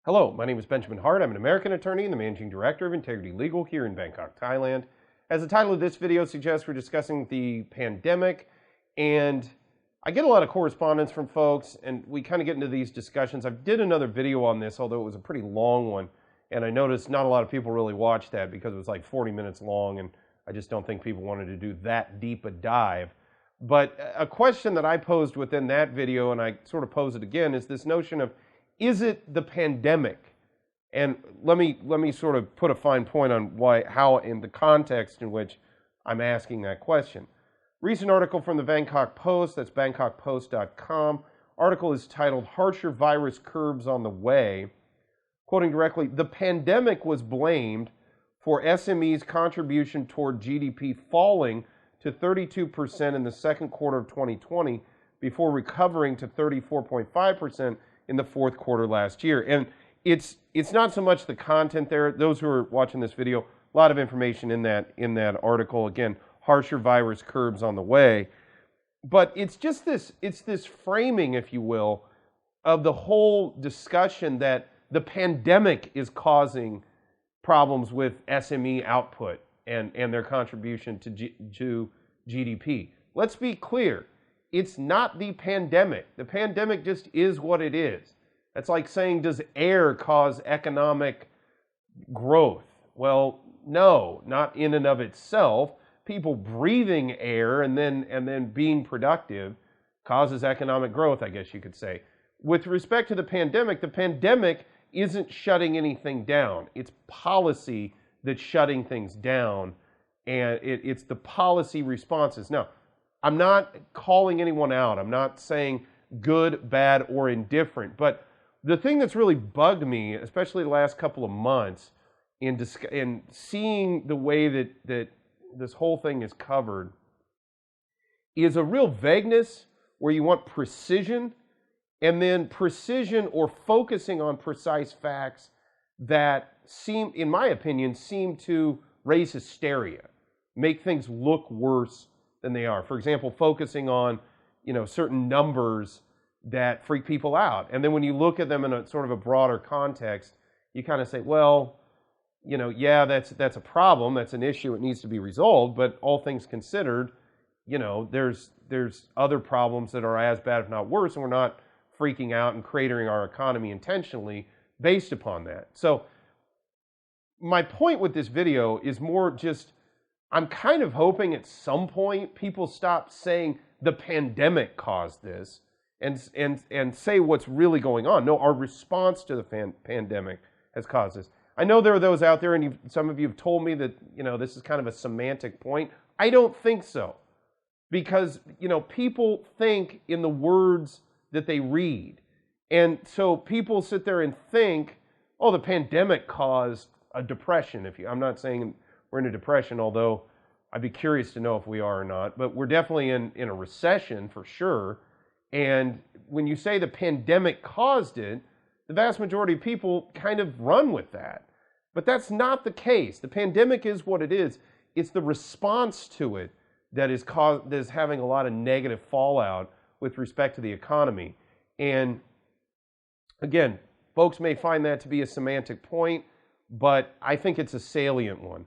Hello, my name is Benjamin Hart. I'm an American attorney and the managing director of Integrity Legal here in Bangkok, Thailand. As the title of this video suggests, we're discussing the pandemic, and I get a lot of correspondence from folks, and we kind of get into these discussions. I did another video on this, although it was a pretty long one, and I noticed not a lot of people really watched that because it was like 40 minutes long, and I just don't think people wanted to do that deep a dive. But a question that I posed within that video, and I sort of pose it again, is this notion of, is it the pandemic? And let me sort of put a fine point on how in the context in which I'm asking that question. Recent article from the Bangkok Post, that's bangkokpost.com. Article is titled "Harsher Virus Curbs on the Way." Quoting directly, the pandemic was blamed for SME's contribution toward GDP falling to 32% in the second quarter of 2020 before recovering to 34.5% in the fourth quarter last year. And it's not so much the content there. Those who are watching this video, a lot of information in that article. Again, harsher virus curbs on the way. But it's just this framing, if you will, of the whole discussion that the pandemic is causing problems with SME output and their contribution to GDP. Let's be clear. It's not the pandemic. The pandemic just is what it is. That's like saying, does air cause economic growth? Well, no, not in and of itself. People breathing air and then being productive causes economic growth, I guess you could say. With respect to the pandemic isn't shutting anything down. It's policy that's shutting things down, and it's the policy responses. Now, I'm not calling anyone out. I'm not saying good, bad, or indifferent. But the thing that's really bugged me, especially the last couple of months, in seeing the way that this whole thing is covered, is a real vagueness where you want precision, and then precision or focusing on precise facts that seem, in my opinion, to raise hysteria, make things look worse than they are. For example, focusing on, certain numbers that freak people out. And then when you look at them in a sort of a broader context, you kind of say, well, yeah, that's a problem, that's an issue, it needs to be resolved, but all things considered, there's other problems that are as bad, if not worse, and we're not freaking out and cratering our economy intentionally based upon that. So my point with this video is more just, I'm kind of hoping at some point people stop saying the pandemic caused this and say what's really going on. No, our response to the pandemic has caused this. I know there are those out there, and some of you have told me that, this is kind of a semantic point. I don't think so. Because, people think in the words that they read. And so people sit there and think, oh, the pandemic caused a depression. I'm not saying we're in a depression, although I'd be curious to know if we are or not. But we're definitely in a recession for sure. And when you say the pandemic caused it, the vast majority of people kind of run with that. But that's not the case. The pandemic is what it is. It's the response to it that is having a lot of negative fallout with respect to the economy. And again, folks may find that to be a semantic point, but I think it's a salient one.